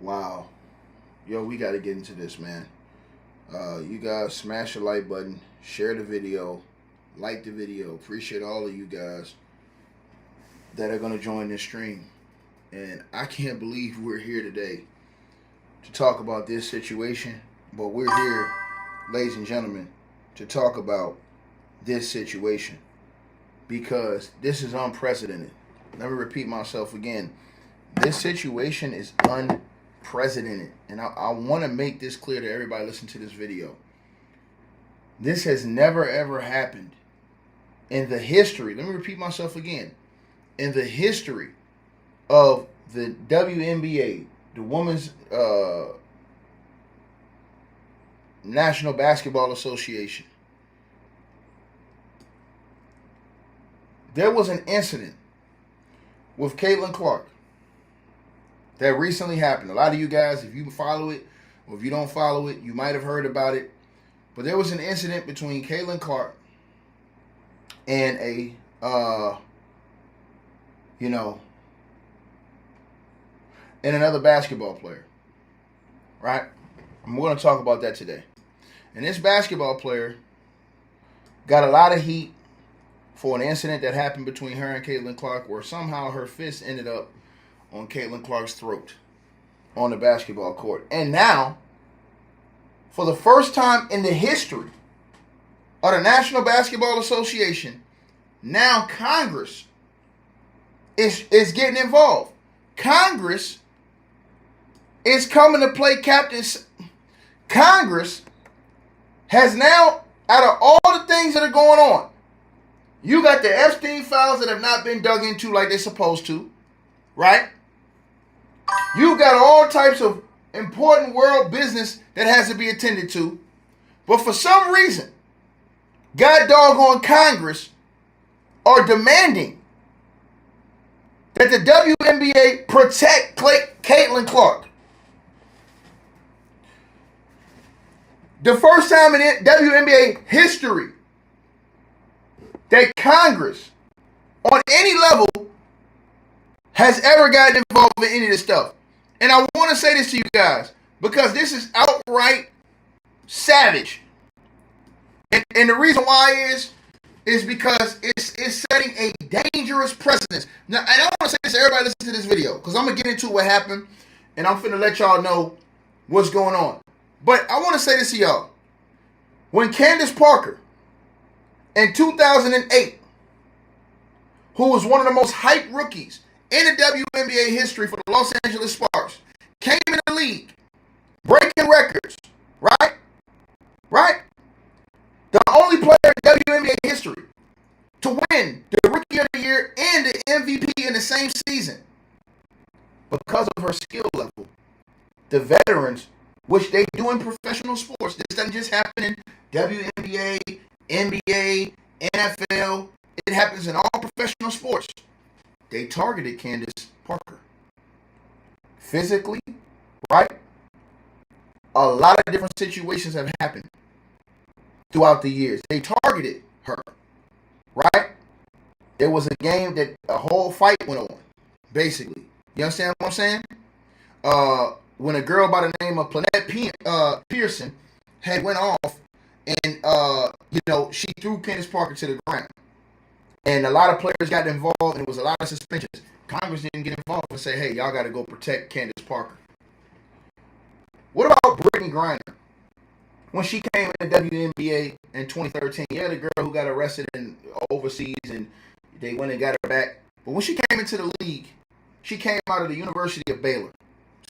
Wow. Yo, we got to get into this, man. You guys smash the like button, share the video, like the video. Appreciate all of you guys that are going to join this stream. And I can't believe we're here today to talk about this situation, but we're here, ladies and gentlemen, to talk about this situation because this is unprecedented. Let me repeat myself again. This situation is unprecedented. And I want to make this clear to everybody listening to this video. This has never, ever happened in the history. Let me repeat myself again. In the history of the WNBA, the Women's National Basketball Association, there was an incident with Caitlin Clark that recently happened. A lot of you guys, if you follow it or if you don't follow it, you might have heard about it. But there was an incident between Caitlin Clark and and another basketball player, right? And we're going to talk about that today. And this basketball player got a lot of heat for an incident that happened between her and Caitlin Clark where somehow her fist ended up on Caitlin Clark's throat on the basketball court. And now, for the first time in the history of the National Basketball Association, now Congress is getting involved. Congress is coming to play captain. Congress has now, out of all the things that are going on, you got the Epstein files that have not been dug into like they're supposed to, right? You got all types of important world business that has to be attended to. But for some reason, God doggone Congress are demanding that the WNBA protect Caitlin Clark. The first time in WNBA history that Congress, on any level, has ever gotten involved in any of this stuff. And I want to say this to you guys, because this is outright savage. And the reason why is because it's setting a dangerous precedent. Now, and I want to say this to everybody listening to this video, because I'm going to get into what happened, and I'm finna let y'all know what's going on. But I want to say this to y'all. When Candace Parker, in 2008, who was one of the most hyped rookies in the WNBA history for the Los Angeles Sparks, came in the league, breaking records, right? Right? The only player in WNBA history to win the Rookie of the Year and the MVP in the same season. Because of her skill level, the veterans, which they do in professional sports, this doesn't just happen in WNBA, NBA, NFL, it happens in all professional sports. They targeted Candace Parker. Physically, right? A lot of different situations have happened throughout the years. They targeted her, right? There was a game that a whole fight went on, basically. You understand what I'm saying? When a girl by the name of Planette Pearson had went off and, she threw Candace Parker to the ground. And a lot of players got involved, and it was a lot of suspensions. Congress didn't get involved and say, hey, y'all got to go protect Candace Parker. What about Brittany Griner? When she came in the WNBA in 2013, yeah, the girl who got arrested in overseas, and they went and got her back. But when she came into the league, she came out of the University of Baylor.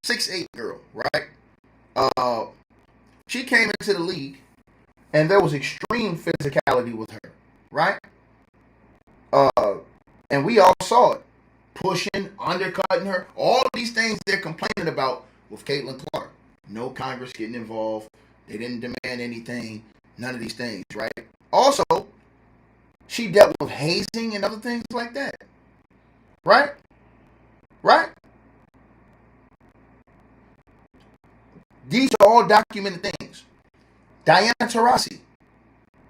6'8" girl, right? She came into the league, and there was extreme physicality with her, right? And we all saw it. Pushing, undercutting her, all of these things they're complaining about with Caitlin Clark. No Congress getting involved. They didn't demand anything. None of these things, right? Also, she dealt with hazing and other things like that. Right? Right? These are all documented things. Diana Taurasi,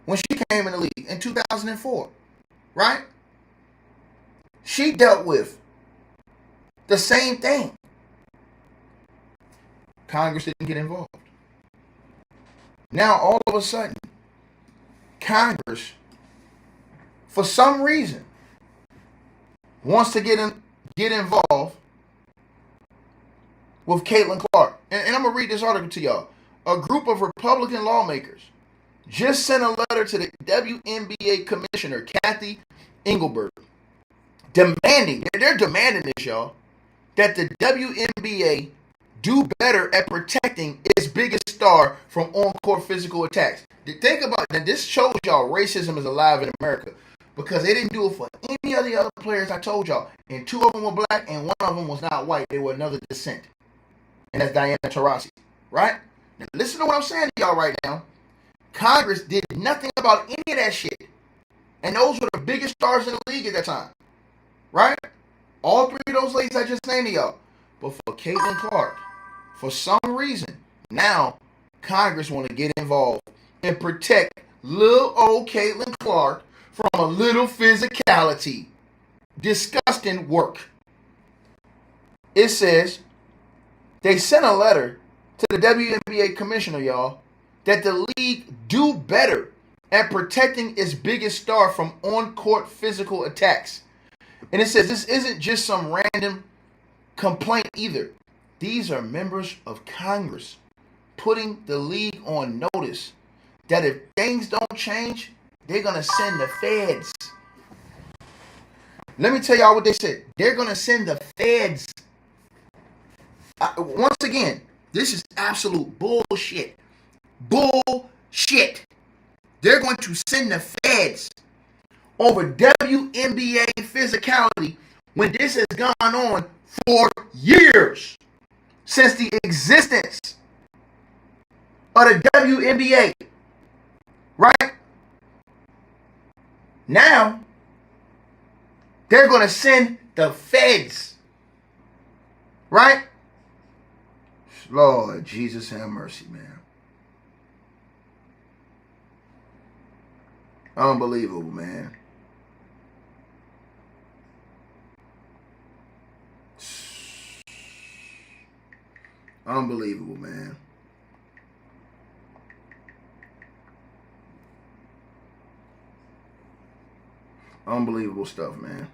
when she came in the league in 2004, right? She dealt with the same thing. Congress didn't get involved. Now, all of a sudden, Congress, for some reason, wants to get involved with Caitlin Clark. And I'm going to read this article to y'all. A group of Republican lawmakers just sent a letter to the WNBA commissioner, Kathy Engelberg, they're demanding this, y'all, that the WNBA do better at protecting its biggest star from on-court physical attacks. Think about it. This shows y'all racism is alive in America, because they didn't do it for any of the other players I told y'all. And 2 of them were black and 1 of them was not white. They were another descent. And that's Diana Taurasi, right? Now listen to what I'm saying to y'all right now. Congress did nothing about any of that shit. And those were the biggest stars in the league at that time. Right? All 3 of those ladies I just named to y'all. But for Caitlin Clark, for some reason, now Congress want to get involved and protect little old Caitlin Clark from a little physicality. Disgusting work. It says they sent a letter to the WNBA commissioner, y'all, that the league do better at protecting its biggest star from on-court physical attacks. And it says this isn't just some random complaint either. These are members of Congress putting the league on notice that if things don't change, they're going to send the feds. Let me tell y'all what they said. They're going to send the feds. Once again, this is absolute bullshit. Bullshit. They're going to send the feds over WNBA physicality when this has gone on for years, since the existence of the WNBA. Right? Now, they're going to send the feds. Right? Lord Jesus have mercy, man. Unbelievable, man. Unbelievable, man. Unbelievable stuff, man.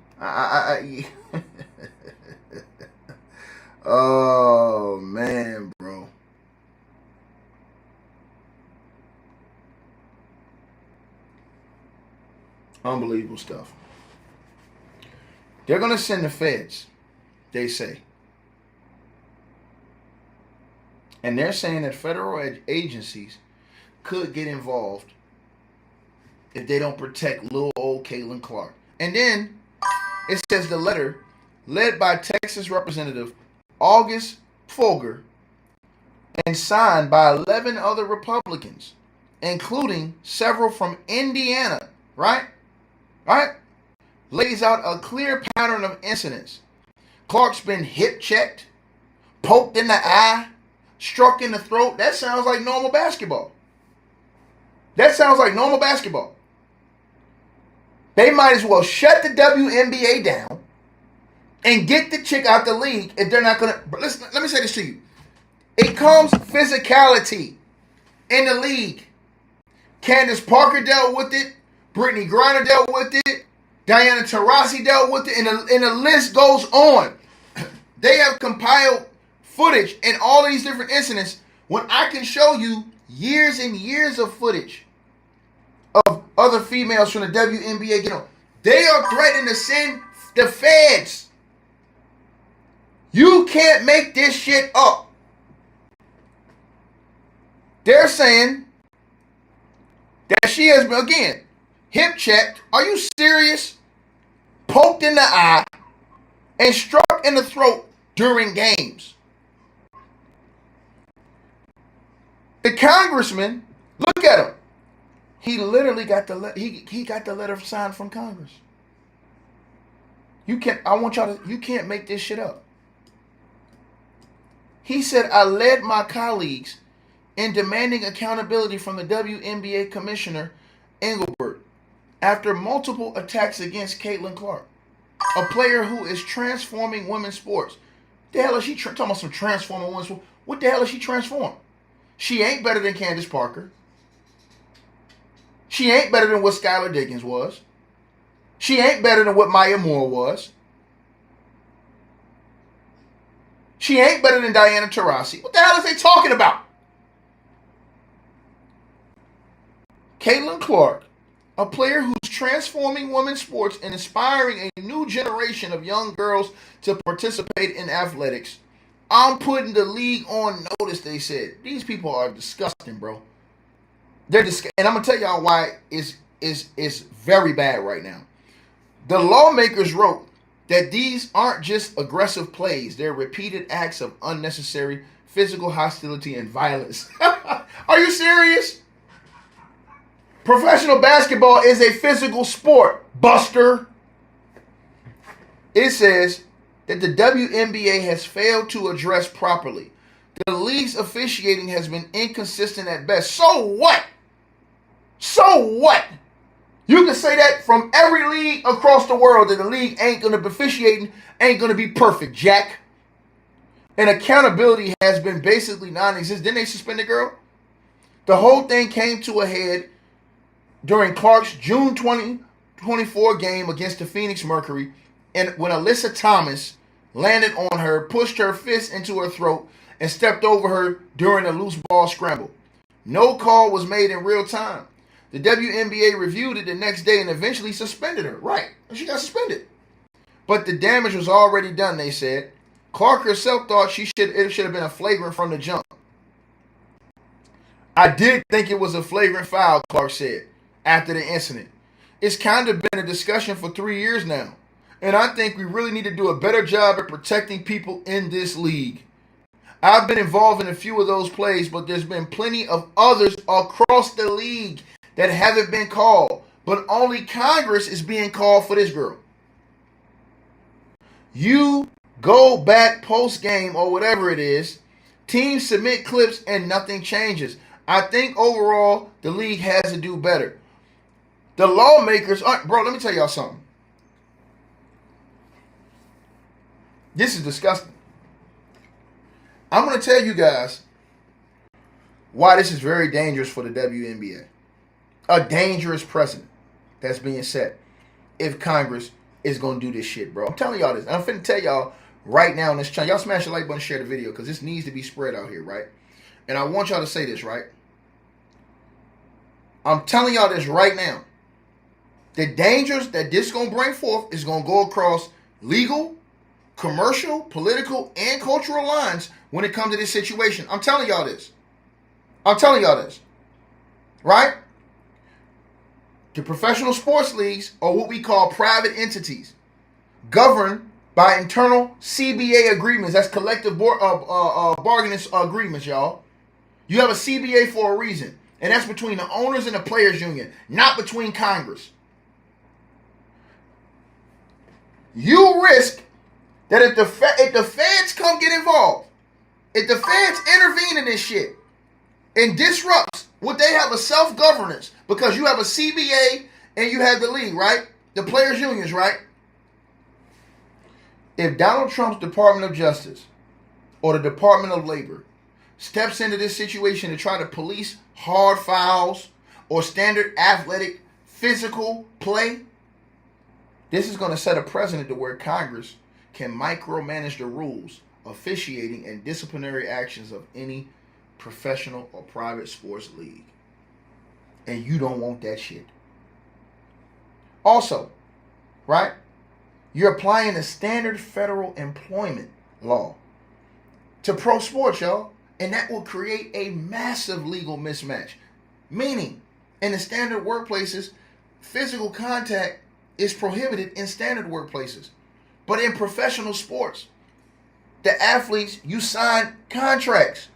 Oh, man, bro. Unbelievable stuff. They're going to send the feds, they say. And they're saying that federal agencies could get involved if they don't protect little old Caitlin Clark. And then it says the letter, led by Texas Representative August Folger and signed by 11 other Republicans, including several from Indiana, right? Lays out a clear pattern of incidents. Clark's been hip checked, poked in the eye, struck in the throat. That sounds like normal basketball. They might as well shut the WNBA down and get the chick out the league if they're not going to. But listen, let me say this to you. It comes physicality in the league. Candace Parker dealt with it. Brittany Griner dealt with it. Diana Taurasi dealt with it. And the list goes on. They have compiled footage in all of these different incidents when I can show you years and years of footage of other females from the WNBA. You know, they are threatening to send the feds. You can't make this shit up. They're saying that she has been, again, hip checked. Are you serious? Poked in the eye and struck in the throat during games. The congressman, look at him. He literally got the he got the letter signed from Congress. You can't make this shit up. He said, I led my colleagues in demanding accountability from the WNBA commissioner, Engelberg, after multiple attacks against Caitlin Clark, a player who is transforming women's sports. The hell is she talking about some transforming women's sports? What the hell is she transformed? She ain't better than Candace Parker. She ain't better than what Skylar Diggins was. She ain't better than what Maya Moore was. She ain't better than Diana Taurasi. What the hell is they talking about? Caitlin Clark, a player who's transforming women's sports and inspiring a new generation of young girls to participate in athletics. I'm putting the league on notice, they said. These people are disgusting, bro. They're disgusting. And I'm going to tell y'all why it's very bad right now. The lawmakers wrote that these aren't just aggressive plays. They're repeated acts of unnecessary physical hostility and violence. Are you serious? Professional basketball is a physical sport, Buster. It says that the WNBA has failed to address properly. The league's officiating has been inconsistent at best. So what? So what? You can say that from every league across the world, that the league ain't going to be officiating, ain't going to be perfect, Jack. And accountability has been basically non-existent. Didn't they suspend the girl? The whole thing came to a head during Clark's June 2024 game against the Phoenix Mercury, and when Alyssa Thomas landed on her, pushed her fist into her throat, and stepped over her during a loose ball scramble. No call was made in real time. The WNBA reviewed it the next day and eventually suspended her. Right. She got suspended. But the damage was already done, they said. Clark herself thought it should have been a flagrant from the jump. I did think it was a flagrant foul, Clark said, after the incident. It's kind of been a discussion for 3 years now. And I think we really need to do a better job at protecting people in this league. I've been involved in a few of those plays, but there's been plenty of others across the league that haven't been called. But only Congress is being called for this girl. You go back post-game or whatever it is, teams submit clips and nothing changes. I think overall the league has to do better. The lawmakers aren't, bro, let me tell y'all something. This is disgusting. I'm going to tell you guys why this is very dangerous for the WNBA. A dangerous precedent that's being set if Congress is going to do this shit, bro. I'm telling y'all this. I'm finna tell y'all right now on this channel. Y'all smash the like button, share the video, because this needs to be spread out here, right? And I want y'all to say this, right? I'm telling y'all this right now. The dangers that this is going to bring forth is going to go across legal, commercial, political, and cultural lines when it comes to this situation. I'm telling y'all this. I'm telling y'all this. Right? The professional sports leagues are what we call private entities, governed by internal CBA agreements. That's collective bargaining agreements, y'all. You have a CBA for a reason, and that's between the owners and the players union, not between Congress. You risk that if the feds come get involved, if the feds intervene in this shit and disrupts what they have a self-governance, because you have a CBA and you have the league, right? The players unions, right? If Donald Trump's Department of Justice or the Department of Labor steps into this situation to try to police hard fouls or standard athletic physical play, this is going to set a precedent to where Congress can micromanage the rules, officiating, and disciplinary actions of any professional or private sports league. And you don't want that shit. Also, right? You're applying the standard federal employment law to pro sports, y'all. And that will create a massive legal mismatch. Meaning, in the standard workplaces, physical contact is prohibited in standard workplaces. But in professional sports, the athletes, you sign contracts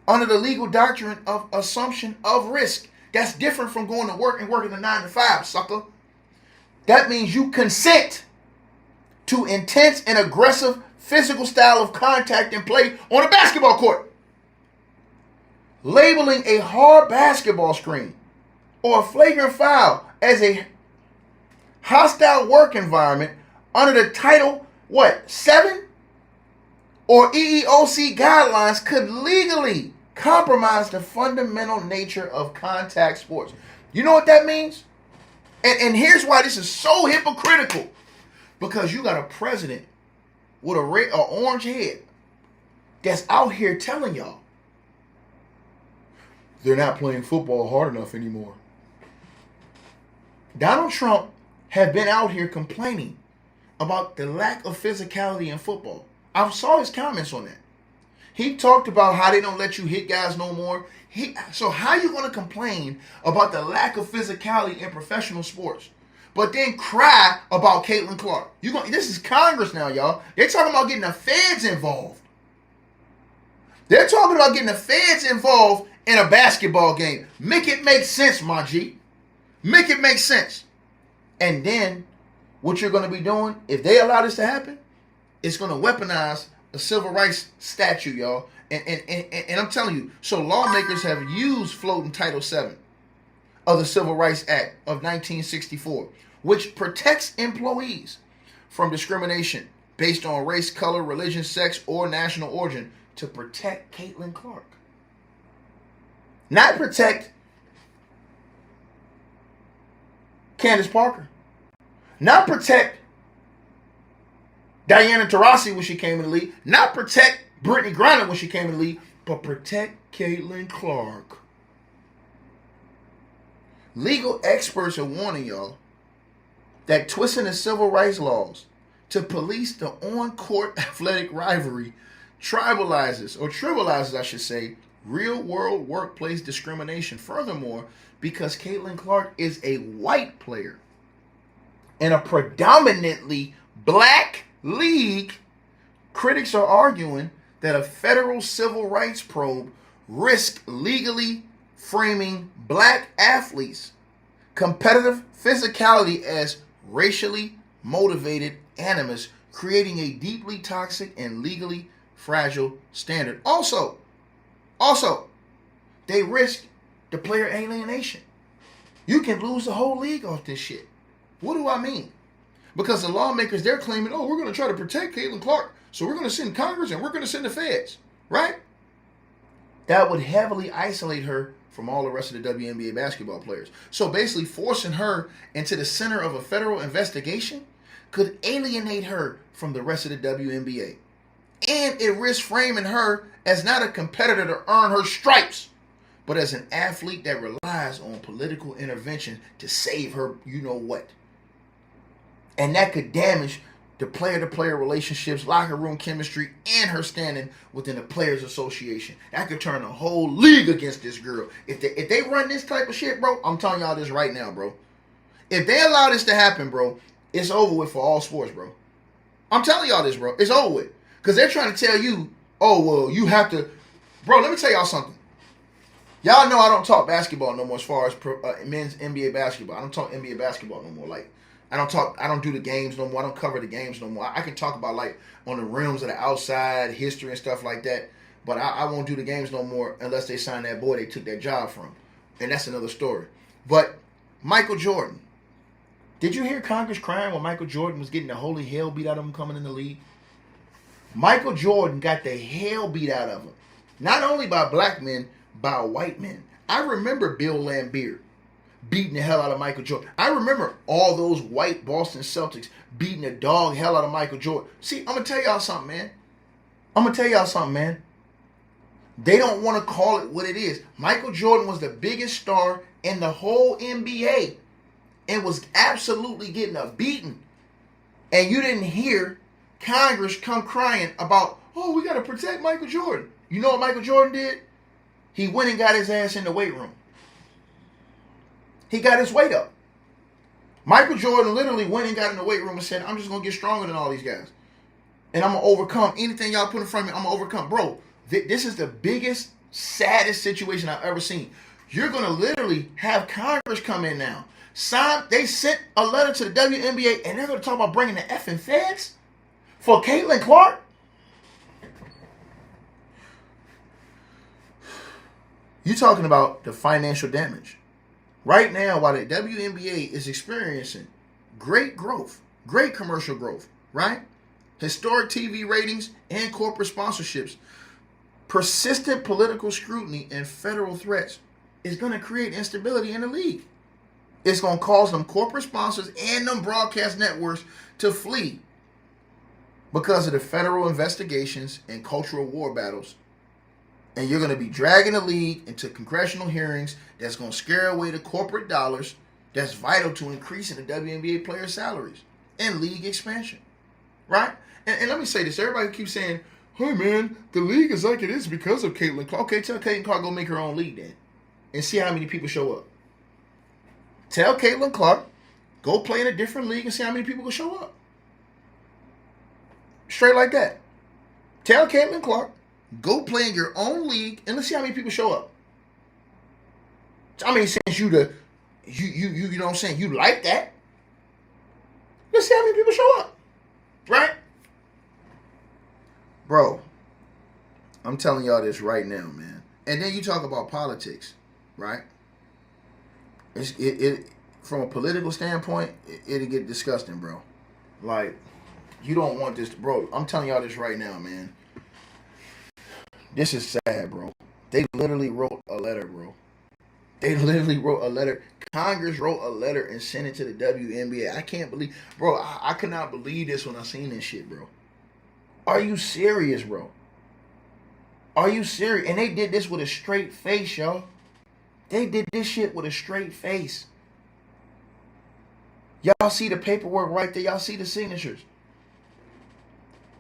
under the legal doctrine of assumption of risk. That's different from going to work and working a 9 to 5, sucker. That means you consent to intense and aggressive physical style of contact and play on a basketball court. Labeling a hard basketball screen or a flagrant foul as a hostile work environment under the Title, 7 or EEOC guidelines could legally compromise the fundamental nature of contact sports. You know what that means? And here's why this is so hypocritical. Because you got a president with a red or orange head that's out here telling y'all they're not playing football hard enough anymore. Donald Trump have been out here complaining about the lack of physicality in football. I saw his comments on that. He talked about how they don't let you hit guys no more. So how you going to complain about the lack of physicality in professional sports, but then cry about Caitlin Clark? This is Congress now, y'all. They're talking about getting the feds involved. They're talking about getting the feds involved in a basketball game. Make it make sense, my G. Make it make sense. And then what you're going to be doing, if they allow this to happen, it's going to weaponize a civil rights statute, y'all. And I'm telling you, so lawmakers have used floating Title VII of the Civil Rights Act of 1964, which protects employees from discrimination based on race, color, religion, sex, or national origin, to protect Caitlin Clark. Not protect Candace Parker. Not protect Diana Taurasi when she came in the league. Not protect Brittany Griner when she came in the league. But protect Caitlin Clark. Legal experts are warning y'all that twisting the civil rights laws to police the on-court athletic rivalry trivializes, I should say, real-world workplace discrimination. Furthermore, because Caitlin Clark is a white player in a predominantly black league, critics are arguing that a federal civil rights probe risks legally framing black athletes' competitive physicality as racially motivated animus, creating a deeply toxic and legally fragile standard. Also, they risk the player alienation. You can lose the whole league off this shit. What do I mean? Because the lawmakers, they're claiming, we're going to try to protect Caitlin Clark, so we're going to send Congress and we're going to send the feds, right? That would heavily isolate her from all the rest of the WNBA basketball players. So basically forcing her into the center of a federal investigation could alienate her from the rest of the WNBA. And it risks framing her as not a competitor to earn her stripes, but as an athlete that relies on political intervention to save her you-know-what. And that could damage the player-to-player relationships, locker room chemistry, and her standing within the Players Association. That could turn the whole league against this girl. If they run this type of shit, bro, I'm telling y'all this right now, bro. If they allow this to happen, bro, it's over with for all sports, bro. I'm telling y'all this, bro. It's over with. Because they're trying to tell you, you have to... Bro, let me tell y'all something. Y'all know I don't talk basketball no more as far as men's NBA basketball. I don't talk NBA basketball no more. Like, I don't do the games no more. I don't cover the games no more. I can talk about, like, on the rims of the outside, history and stuff like that. But I won't do the games no more unless they sign that boy they took that job from. And that's another story. But Michael Jordan. Did you hear Congress crying when Michael Jordan was getting the holy hell beat out of him coming in the league? Michael Jordan got the hell beat out of him. Not only by black men, by white men. I remember Bill Laimbeer beating the hell out of Michael Jordan. I remember all those white Boston Celtics beating the dog hell out of Michael Jordan. See, I'm going to tell y'all something, man. They don't want to call it what it is. Michael Jordan was the biggest star in the whole NBA and was absolutely getting a beating. And you didn't hear Congress come crying about, we got to protect Michael Jordan. You know what Michael Jordan did? He went and got his ass in the weight room. He got his weight up. Michael Jordan literally went and got in the weight room and said, I'm just going to get stronger than all these guys. And I'm going to overcome anything y'all put in front of me. I'm going to overcome. Bro, this is the biggest, saddest situation I've ever seen. You're going to literally have Congress come in now. They sent a letter to the WNBA and they're going to talk about bringing the effing feds for Caitlin Clark. You're talking about the financial damage. Right now, while the WNBA is experiencing great growth, great commercial growth, right? historic TV ratings, and corporate sponsorships. Persistent political scrutiny and federal threats is going to create instability in the league. It's going to cause them corporate sponsors and them broadcast networks to flee because of the federal investigations and cultural war battles. And you're going to be dragging the league into congressional hearings that's going to scare away the corporate dollars that's vital to increasing the WNBA players' salaries and league expansion. Right? And let me say this. Everybody keeps saying, hey, man, the league is like it is because of Caitlin Clark. Okay, tell Caitlin Clark go make her own league then and see how many people show up. Tell Caitlin Clark, go play in a different league and see how many people will show up. Straight like that. Tell Caitlin Clark, go play in your own league and let's see how many people show up. I mean, since you know what I'm saying, you like that. Let's see how many people show up. Right? Bro, I'm telling y'all this right now, man. And then you talk about politics, right? It from a political standpoint, it'll get disgusting, bro. Like, you don't want this, bro. I'm telling y'all this right now, man. This is sad, bro. They literally wrote a letter, bro. They literally wrote a letter. Congress wrote a letter and sent it to the WNBA. I can't believe, bro. I could not believe this when I seen this shit, bro. Are you serious, bro? Are you serious? And they did this with a straight face, y'all. They did this shit with a straight face. Y'all see the paperwork right there. Y'all see the signatures.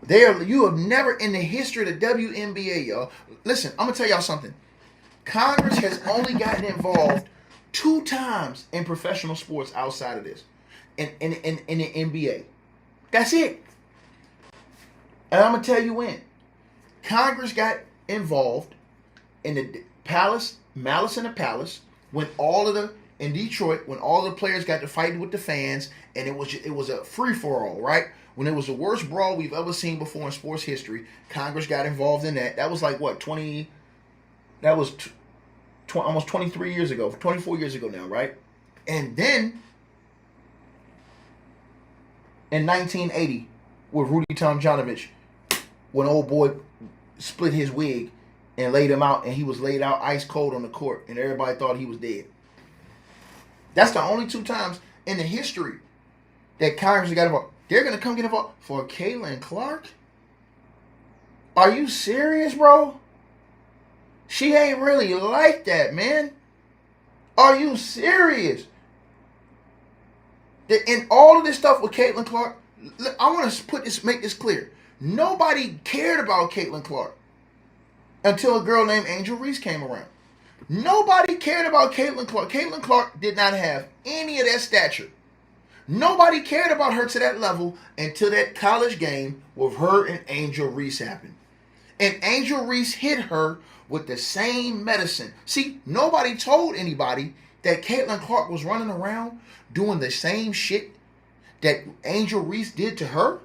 You have never in the history of the WNBA, y'all. Listen, I'm going to tell y'all something. Congress has only gotten involved 2 times in professional sports outside of this. In the NBA. That's it. And I'm going to tell you when. Congress got involved in the Malice in the Palace, in Detroit, when all the players got to fight with the fans, and it was a free-for-all, right? When it was the worst brawl we've ever seen before in sports history, Congress got involved in that. That was like, what, almost 23 years ago, 24 years ago now, right? And then, in 1980, with Rudy Tomjanovich, when old boy split his wig and laid him out, and he was laid out ice cold on the court, and everybody thought he was dead. That's the only 2 times in the history that Congress got involved. They're going to come get involved for Caitlin Clark? Are you serious, bro? She ain't really like that, man. Are you serious? In all of this stuff with Caitlin Clark, I want to make this clear. Nobody cared about Caitlin Clark until a girl named Angel Reese came around. Nobody cared about Caitlin Clark. Caitlin Clark did not have any of that stature. Nobody cared about her to that level until that college game with her and Angel Reese happened. And Angel Reese hit her with the same medicine. See, nobody told anybody that Caitlin Clark was running around doing the same shit that Angel Reese did to her.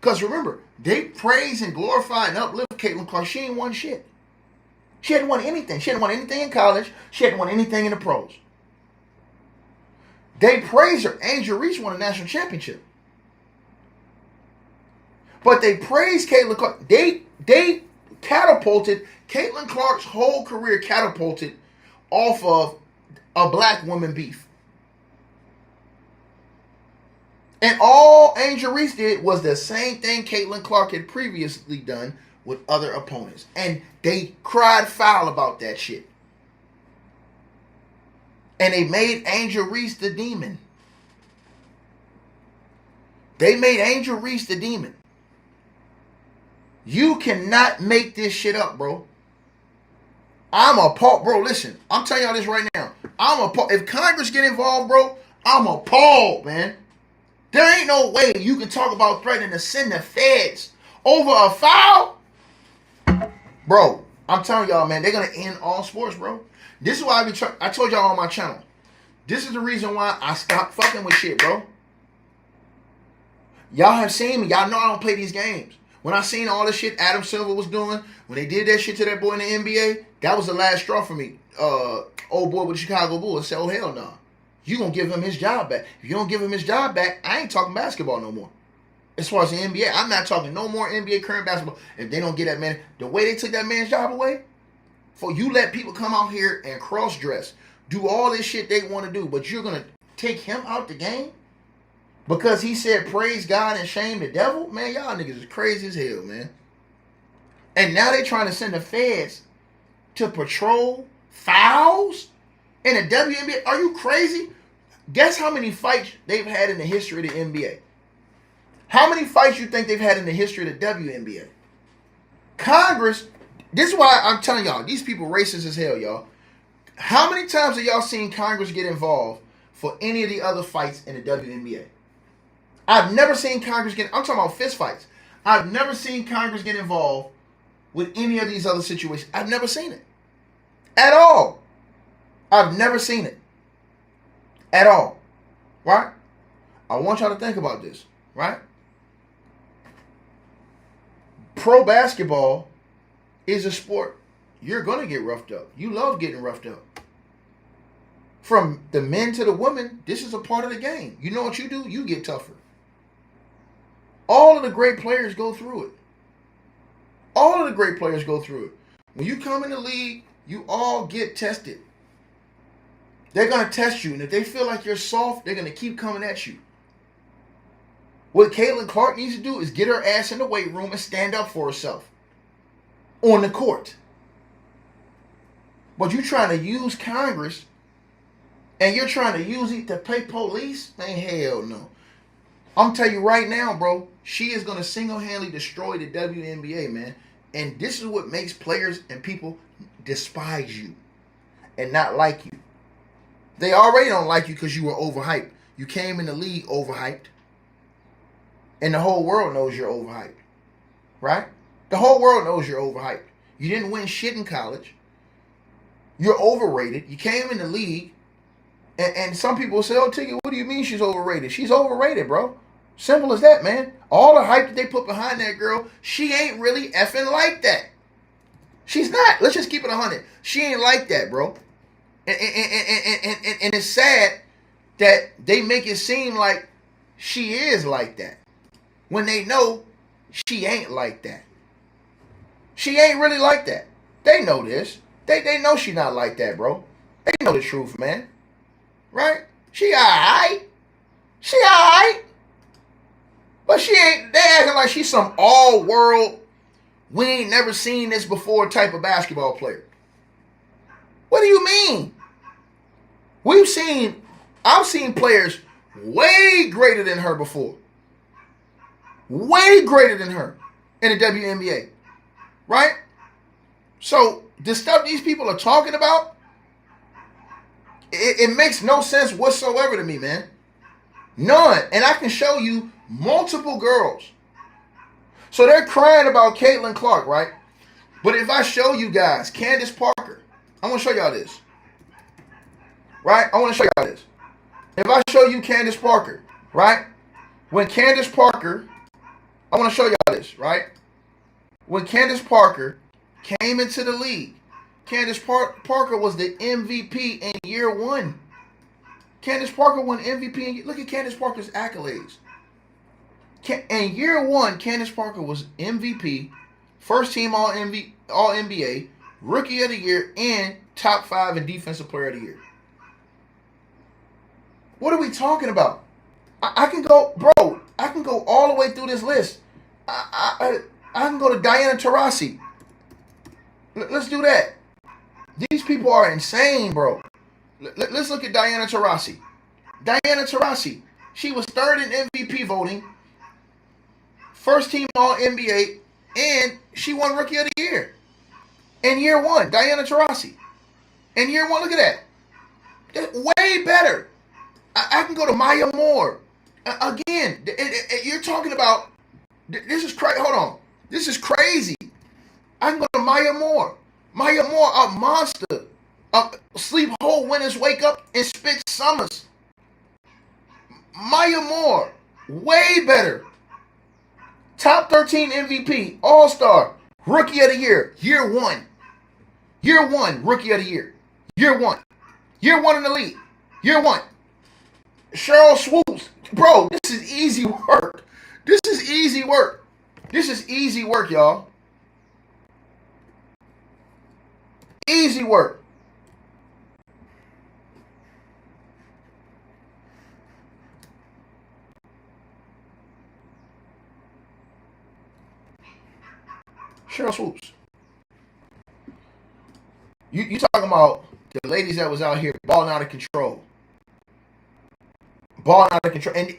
Because remember, they praise and glorify and uplift Caitlin Clark. She ain't won shit. She hadn't won anything. She hadn't won anything in college. She hadn't won anything in the pros. They praise her. Angel Reese won a national championship. But they praised Caitlin Clark. They catapulted, Caitlin Clark's whole career catapulted off of a black woman beef. And all Angel Reese did was the same thing Caitlin Clark had previously done with other opponents. And they cried foul about that shit. And they made Angel Reese the demon. They made Angel Reese the demon. You cannot make this shit up, bro. I'm appalled. Bro, listen. I'm telling y'all this right now. I'm appalled. If Congress get involved, bro, I'm appalled, man. There ain't no way you can talk about threatening to send the feds over a foul. Bro, I'm telling y'all, man, they're going to end all sports, bro. This is why I told y'all on my channel. This is the reason why I stopped fucking with shit, bro. Y'all have seen me. Y'all know I don't play these games. When I seen all the shit Adam Silver was doing, when they did that shit to that boy in the NBA, that was the last straw for me. Old boy with the Chicago Bulls said, oh, hell no. You going to give him his job back. If you don't give him his job back, I ain't talking basketball no more. As far as the NBA, I'm not talking no more NBA current basketball. If they don't get that man, the way they took that man's job away, for you let people come out here and cross dress, do all this shit they want to do, but you're gonna take him out the game because he said praise God and shame the devil? Man, y'all niggas is crazy as hell, man. And now they trying to send the feds to patrol fouls in the WNBA. Are you crazy? Guess how many fights they've had in the history of the NBA? How many fights you think they've had in the history of the WNBA? Congress, this is why I'm telling y'all, these people racist as hell, y'all. How many times have y'all seen Congress get involved for any of the other fights in the WNBA? I've never seen Congress get, I'm talking about fist fights. I've never seen Congress get involved with any of these other situations. I've never seen it. At all. I've never seen it. At all. Right? I want y'all to think about this. Right? Pro basketball is a sport. You're going to get roughed up. You love getting roughed up. From the men to the women, this is a part of the game. You know what you do? You get tougher. All of the great players go through it. All of the great players go through it. When you come in the league, you all get tested. They're going to test you. And if they feel like you're soft, they're going to keep coming at you. What Caitlin Clark needs to do is get her ass in the weight room and stand up for herself on the court. But you're trying to use Congress and you're trying to use it to pay police? Man, hell no. I'm telling you right now, bro, she is going to single-handedly destroy the WNBA, man. And this is what makes players and people despise you and not like you. They already don't like you because you were overhyped. You came in the league overhyped. And the whole world knows you're overhyped. Right? The whole world knows you're overhyped. You didn't win shit in college. You're overrated. You came in the league. And some people say, oh, Tiggy, what do you mean she's overrated? She's overrated, bro. Simple as that, man. All the hype that they put behind that girl, she ain't really effing like that. She's not. Let's just keep it 100. She ain't like that, bro. And it's sad that they make it seem like she is like that when they know she ain't like that. She ain't really like that. They know this. They know she not like that, bro. They know the truth, man. Right? She alright. She alright. But she ain't, they acting like she's some all-world, we ain't never seen this before type of basketball player. What do you mean? I've seen players way greater than her before. Way greater than her in the WNBA. Right? So, the stuff these people are talking about, it makes no sense whatsoever to me, man. None. And I can show you multiple girls. So they're crying about Caitlin Clark, right? But if I show you guys Candace Parker, I'm going to show y'all this. Right? I want to show y'all this. If I show you Candace Parker, right? When Candace Parker, I want to show y'all this, right? When Candace Parker came into the league, Candace Parker was the MVP in year one. Candace Parker won MVP. Look at Candace Parker's accolades. In year one, Candace Parker was MVP, first team All-NBA, Rookie of the Year, and top 5 in Defensive Player of the Year. What are we talking about? I can go, bro, I can go all the way through this list. I can go to Diana Taurasi. Let's do that. These people are insane, bro. Let's look at Diana Taurasi. Diana Taurasi. She was third in MVP voting, first team All-NBA, and she won Rookie of the Year. In year one, Diana Taurasi. In year one, look at that. Way better. I can go to Maya Moore. Again, you're talking about, this is crazy. Hold on. This is crazy. I can go to Maya Moore. Maya Moore, a monster. Sleep whole winners wake up and spit summers. Maya Moore, way better. Top 13 MVP, All-Star, Rookie of the Year, year one. Year one, Rookie of the Year. Year one. Year one in the league. Year one. Cheryl Swoops. Bro, this is easy work. This is easy work. This is easy work, y'all. Easy work. Cheryl Swoops. You talking about the ladies that was out here balling out of control. Balling out of control. And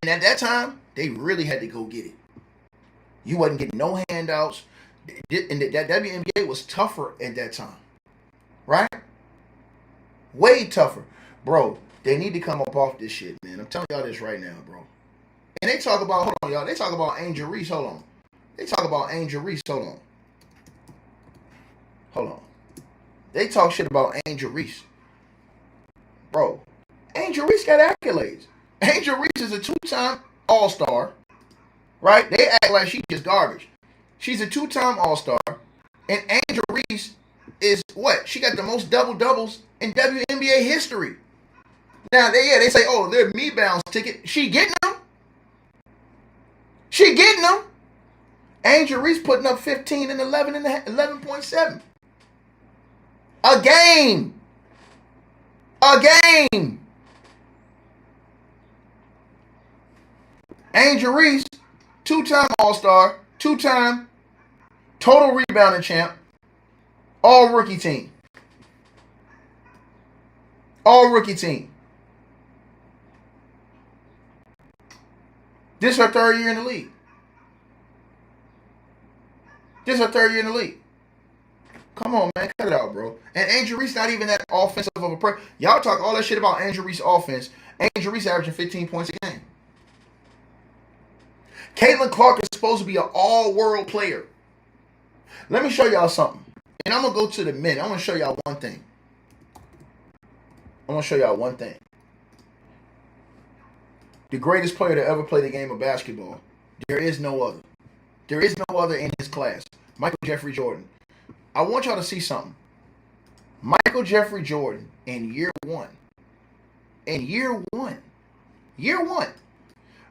at that time, they really had to go get it. You wasn't getting no handouts. And that WNBA was tougher at that time. Right? Way tougher. Bro, they need to come up off this shit, man. I'm telling y'all this right now, bro. And they talk about, hold on, y'all. They talk about Angel Reese. Hold on. They talk about Angel Reese. Hold on. Hold on. They talk shit about Angel Reese. Bro, Angel Reese got accolades. Angel Reese is a 2-time All-Star. Right? They act like she's just garbage. She's a 2-time All-Star. And Angel Reese is what? She got the most double-doubles in WNBA history. Now, they say, oh, they're me bounce ticket. She getting them. She getting them. Angel Reese putting up 15 and 11.7. A game. A game. Angel Reese, 2-time All-Star, 2-time total rebounding champ, all rookie team. All rookie team. This is her 3rd year in the league. This is her 3rd year in the league. Come on, man. Cut it out, bro. And Angel Reese not even that offensive of a player. Y'all talk all that shit about Angel Reese offense. Angel Reese averaging 15 points a game. Caitlin Clark is supposed to be an all-world player. Let me show y'all something. And I'm going to go to the men. I want to show y'all one thing. I want to show y'all one thing. The greatest player to ever play the game of basketball. There is no other. There is no other in his class. Michael Jeffrey Jordan. I want y'all to see something. Michael Jeffrey Jordan in year one. In year one. Year one.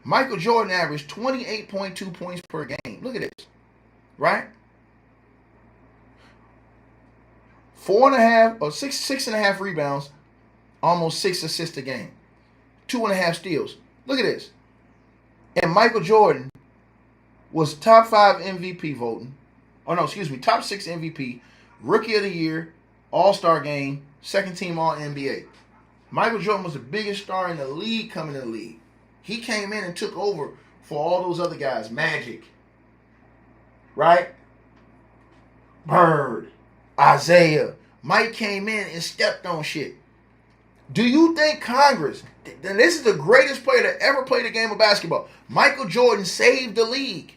Michael Jordan averaged 28.2 points per game. Look at this. Right? 4.5 or 6.5 rebounds. Almost 6 assists a game. 2.5 steals. Look at this. And Michael Jordan was top 5 MVP voting. Oh, no, excuse me. Top 6 MVP. Rookie of the Year. All-Star Game. 2nd team All-NBA. Michael Jordan was the biggest star in the league coming to the league. He came in and took over for all those other guys. Magic. Right? Bird. Isaiah. Mike came in and stepped on shit. Do you think Congress, and this is the greatest player to ever play the game of basketball, Michael Jordan saved the league.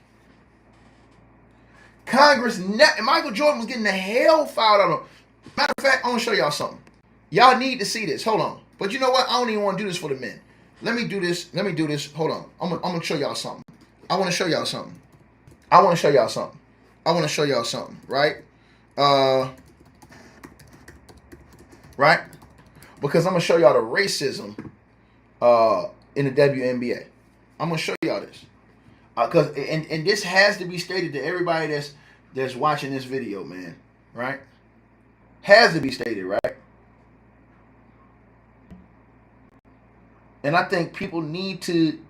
Michael Jordan was getting the hell fouled out of him. Matter of fact, I want to show y'all something. Y'all need to see this. Hold on. But you know what? I don't even want to do this for the men. Let me do this. Hold on. I'm going to show y'all something. I want to show y'all something. Right? Right? Because I'm going to show y'all the racism in the WNBA. I'm going to show y'all this. And this has to be stated to everybody that's watching this video, man. Right? Has to be stated, right? And I think people need to,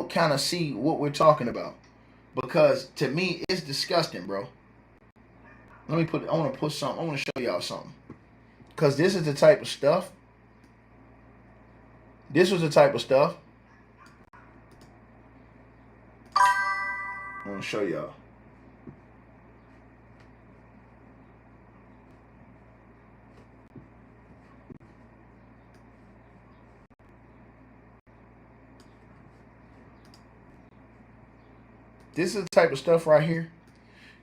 kind of see what we're talking about. Because to me, it's disgusting, bro. I want to show y'all something. Because this is the type of stuff. This was the type of stuff. I want to show y'all. This is the type of stuff right here.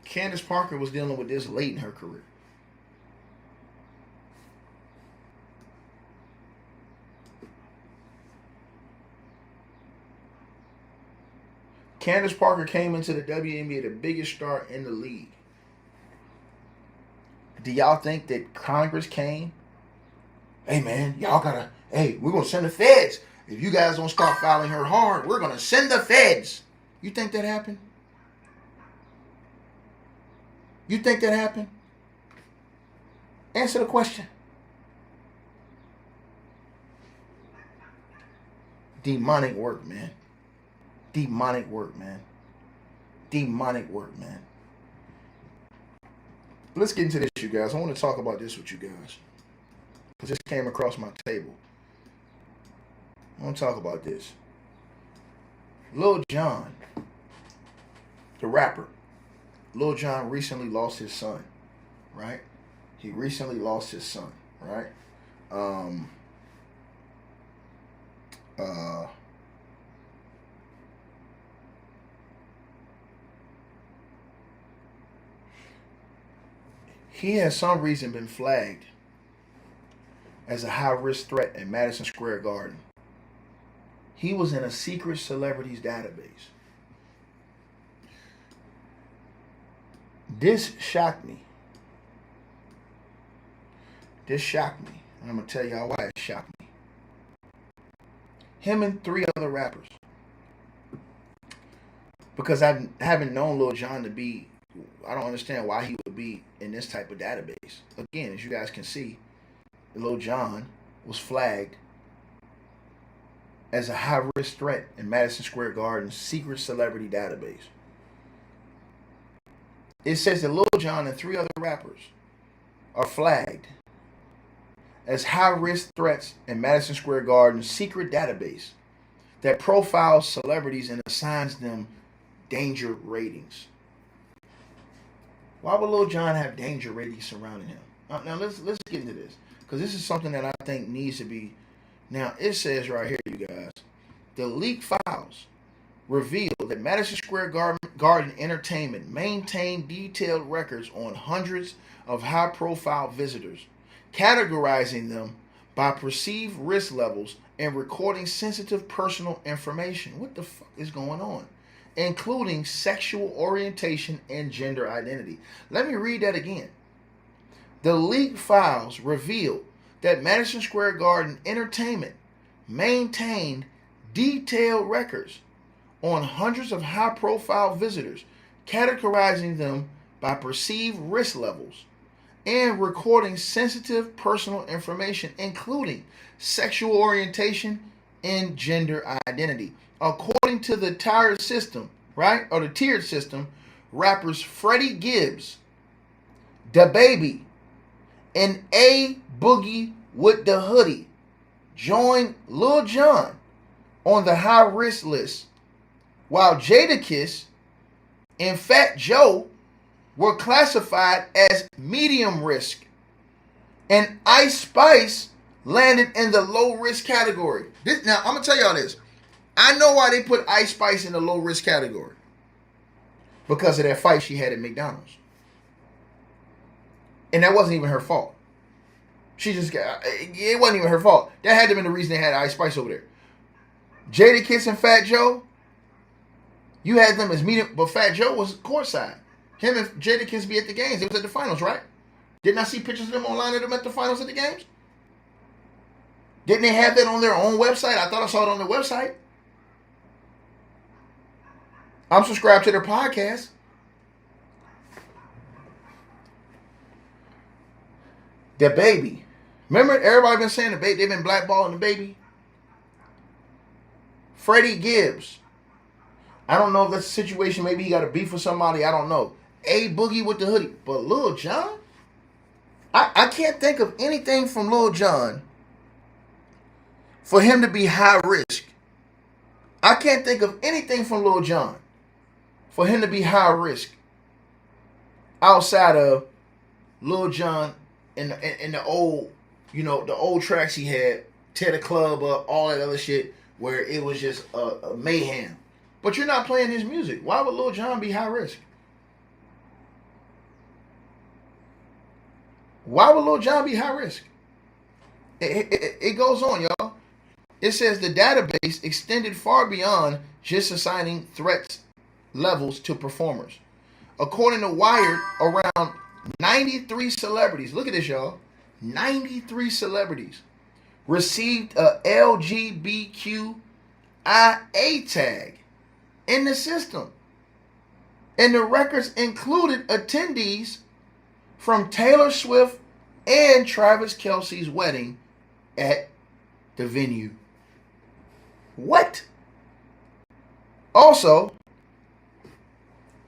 Candace Parker was dealing with this late in her career. Candace Parker came into the WNBA the biggest star in the league. Do y'all think that Congress came? Hey man, y'all gotta, we're gonna send the feds. If you guys don't start fouling her hard, we're gonna send the feds. You think that happened? You think that happened? Answer the question. Demonic work, man. Demonic work, man. Demonic work, man. Let's get into this, you guys. I want to talk about this with you guys, because this came across my table. I want to talk about this. Lil Jon, the rapper. Lil Jon recently lost his son, right? He recently lost his son, right? He has some reason been flagged as a high-risk threat in Madison Square Garden. He was in a secret celebrities database. This shocked me. This shocked me. And I'm going to tell y'all why it shocked me. Him and 3 other rappers. Because I haven't known Lil Jon to be, I don't understand why he would be in this type of database. Again, as you guys can see, Lil Jon was flagged as a high-risk threat in Madison Square Garden's secret celebrity database. It says that Lil Jon and 3 other rappers are flagged as high-risk threats in Madison Square Garden's secret database that profiles celebrities and assigns them danger ratings. Why would Lil Jon have danger ratings surrounding him? Now let's get into this, because this is something that I think needs to be. Now it says right here, you guys, the leaked files reveal that Madison Square Garden Entertainment maintained detailed records on hundreds of high-profile visitors, categorizing them by perceived risk levels and recording sensitive personal information. What the fuck is going on? Including sexual orientation and gender identity. Let me read that again. The leaked files revealed that Madison Square Garden Entertainment maintained detailed records on hundreds of high-profile visitors, categorizing them by perceived risk levels and recording sensitive personal information, including sexual orientation and gender identity. According to the tiered system, right, or the tiered system, rappers Freddie Gibbs, DaBaby, and A Boogie with the Hoodie joined Lil Jon on the high-risk list, while Jadakiss and Fat Joe were classified as medium risk, and Ice Spice landed in the low-risk category. Now, I'm going to tell y'all this. I know why they put Ice Spice in the low-risk category. Because of that fight she had at McDonald's. And that wasn't even her fault. It wasn't even her fault. That had to have been the reason they had Ice Spice over there. Jadakiss and Fat Joe, you had them as medium, but Fat Joe was courtside. Him and Jadakiss be at the games. It was at the finals, right? Didn't I see pictures of them online of them at the finals at the games? Didn't they have that on their own website? I thought I saw it on their website. I'm subscribed to their podcast. DaBaby. Remember, everybody been saying they've been blackballing DaBaby? Freddie Gibbs. I don't know if that's a situation. Maybe he got a beef with somebody. I don't know. A Boogie with the Hoodie. But Lil Jon? I can't think of anything from Lil Jon for him to be high risk. I can't think of anything from Lil Jon for him to be high risk outside of Lil Jon in the old, the old tracks he had, Tear the Club Up, all that other shit, where it was just a mayhem. But you're not playing his music. Why would Lil Jon be high risk? Why would Lil Jon be high risk? It goes on, y'all. It says the database extended far beyond just assigning threats levels to performers. According to Wired, around 93 celebrities, look at this, y'all, 93 celebrities received a LGBTQIA tag in the system. And the records included attendees from Taylor Swift and Travis Kelce's wedding at the venue. What? Also,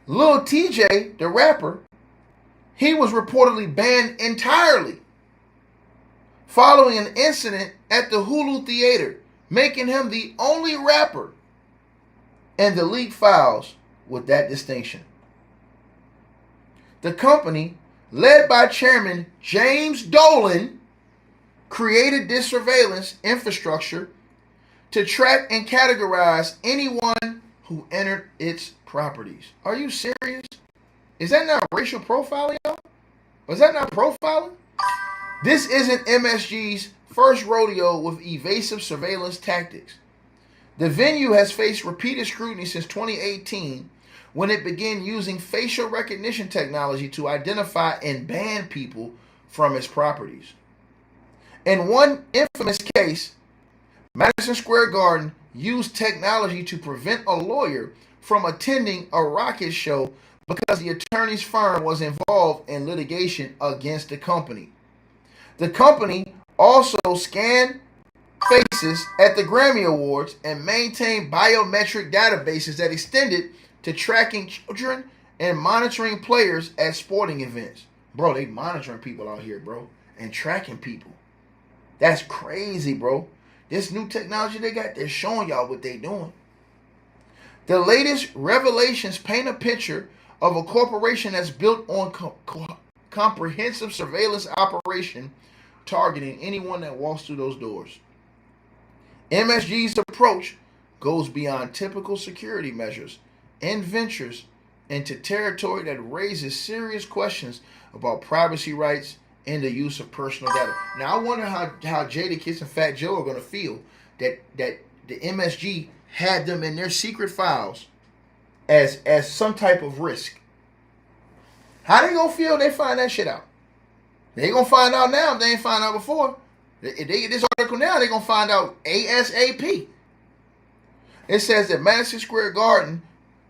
Lil TJ, the rapper, he was reportedly banned entirely following an incident at the Hulu Theater, making him the only rapper in the leaked files with that distinction. The company, led by Chairman James Dolan, created this surveillance infrastructure to track and categorize anyone who entered its properties. Are you serious? Is that not racial profiling, y'all? Was that not profiling? This isn't MSG's first rodeo with evasive surveillance tactics. The venue has faced repeated scrutiny since 2018 when it began using facial recognition technology to identify and ban people from its properties. In one infamous case, Madison Square Garden used technology to prevent a lawyer from attending a rocket show because the attorney's firm was involved in litigation against the company. The company also scanned faces at the Grammy Awards and maintained biometric databases that extended to tracking children and monitoring players at sporting events. Bro, they monitoring people out here, bro, and tracking people. That's crazy, bro. This new technology they got, they're showing y'all what they doing. The latest revelations paint a picture of a corporation that's built on comprehensive surveillance operation targeting anyone that walks through those doors. MSG's approach goes beyond typical security measures and ventures into territory that raises serious questions about privacy rights and the use of personal data. Now, I wonder how Jadakiss and Fat Joe are going to feel that the MSG had them in their secret files as some type of risk. How they going to feel if they find that shit out? They going to find out now if they ain't find out before. If they get this article now, they're going to find out ASAP. It says that Madison Square Garden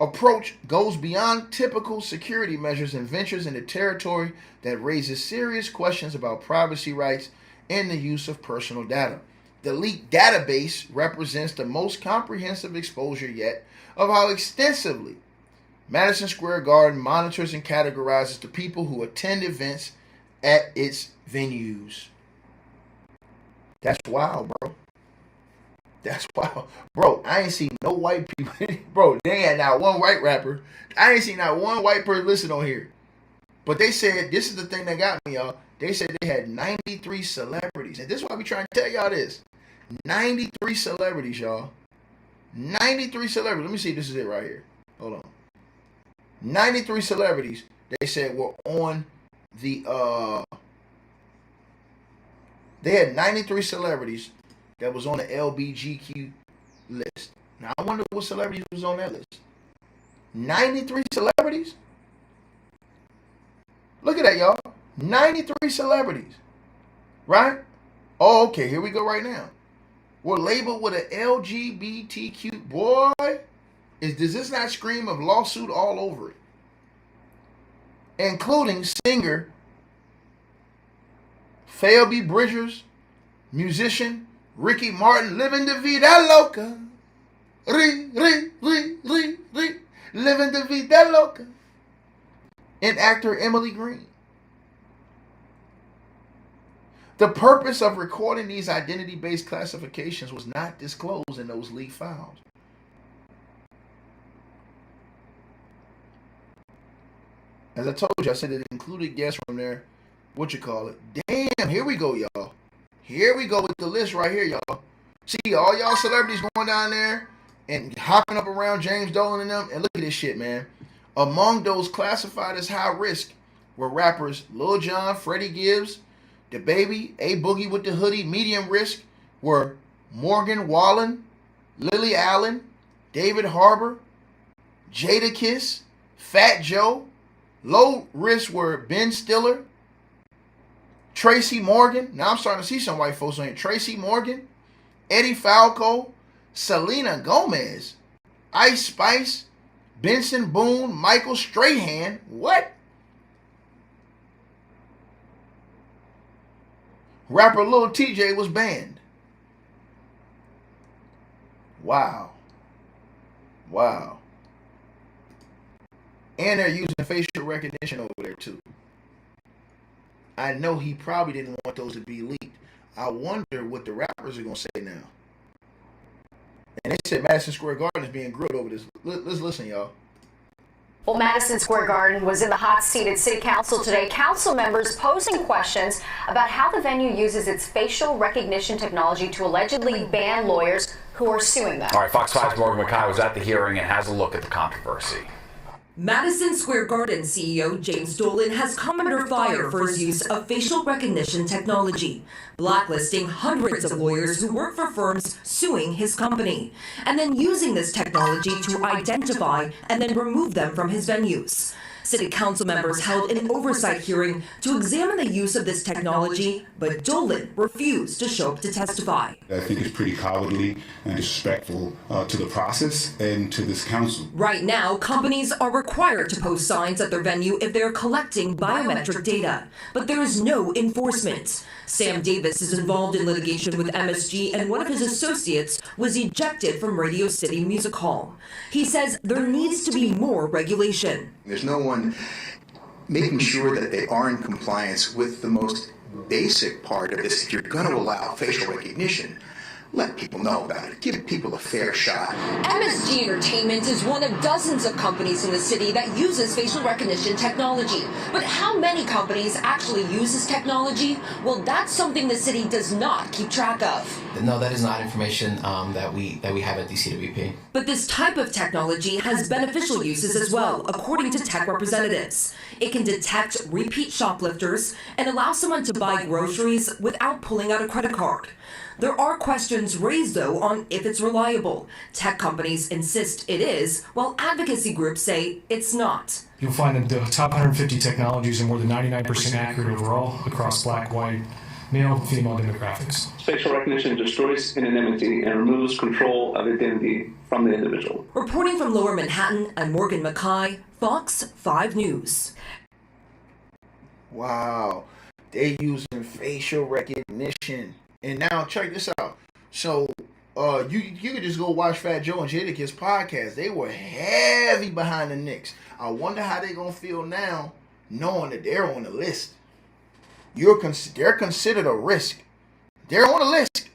approach goes beyond typical security measures and ventures into territory that raises serious questions about privacy rights and the use of personal data. The leaked database represents the most comprehensive exposure yet of how extensively Madison Square Garden monitors and categorizes the people who attend events at its venues. That's wild, bro. That's wild. Bro, I ain't seen no white people. Bro, they had not one white rapper. I ain't seen not one white person listed on here. But they said, this is the thing that got me, y'all. They said they had 93 celebrities. And this is why we trying to tell y'all this. 93 celebrities, y'all. 93 celebrities. Let me see if this is it right here. Hold on. 93 celebrities, they said, were on the, they had 93 celebrities that was on the LBGQ list. Now, I wonder what celebrities was on that list. 93 celebrities? Look at that, y'all. 93 celebrities. Right? Oh, okay. Here we go right now. We're labeled with an LGBTQ. Boy, does this not scream of lawsuit all over it? Including singer Phoebe Bridgers, musician Ricky Martin, living the vida loca. Living the vida loca. And actor Emily Green. The purpose of recording these identity-based classifications was not disclosed in those leaked files. As I told you, I said it included guests from there. Damn, here we go, y'all. Here we go with the list right here, y'all. See, all y'all celebrities going down there and hopping up around James Dolan and them. And look at this shit, man. Among those classified as high risk were rappers Lil Jon, Freddie Gibbs, DaBaby, A Boogie with the Hoodie. Medium risk were Morgan Wallen, Lily Allen, David Harbour, Jadakiss, Fat Joe. Low risk were Ben Stiller, Tracy Morgan. Now I'm starting to see some white folks on here. Tracy Morgan, Eddie Falco, Selena Gomez, Ice Spice, Benson Boone, Michael Strahan. What? Rapper Lil TJ was banned. Wow. Wow. And they're using facial recognition over there too. I know he probably didn't want those to be leaked. I wonder what the rappers are going to say now. And they said Madison Square Garden is being grilled over this. Let's listen, y'all. Well, Madison Square Garden was in the hot seat at City Council today. Council members posing questions about how the venue uses its facial recognition technology to allegedly ban lawyers who are suing them. All right, Fox 5's Morgan McKay was at the hearing and has a look at the controversy. Madison Square Garden CEO James Dolan has come under fire for his use of facial recognition technology, blacklisting hundreds of lawyers who work for firms suing his company, and then using this technology to identify and then remove them from his venues. City Council members held an oversight hearing to examine the use of this technology, but Dolan refused to show up to testify. I think it's pretty cowardly and disrespectful to the process and to this council. Right now, companies are required to post signs at their venue if they're collecting biometric data, but there is no enforcement. Sam Davis is involved in litigation with MSG, and one of his associates was ejected from Radio City Music Hall. He says there needs to be more regulation. There's no one making sure that they are in compliance with the most basic part of this. If you're going to allow facial recognition, let people know about it. Give people a fair shot. MSG Entertainment is one of dozens of companies in the city that uses facial recognition technology. But how many companies actually use this technology? Well, that's something the city does not keep track of. No, that is not information that we have at DCWP. But this type of technology has beneficial uses as well, according to tech representatives. It can detect repeat shoplifters and allow someone to buy groceries without pulling out a credit card. There are questions raised, though, on if it's reliable. Tech companies insist it is, while advocacy groups say it's not. You'll find that the top 150 technologies are more than 99% accurate overall across black, white, male, female demographics. Facial recognition destroys anonymity and removes control of identity from the individual. Reporting from Lower Manhattan, I'm Morgan McKay, Fox 5 News. Wow. They using facial recognition. And now check this out. So you could just go watch Fat Joe and Jadakiss podcast. They were heavy behind the Knicks. I wonder how they're gonna feel now, knowing that they're on the list. They're considered a risk. They're on the list.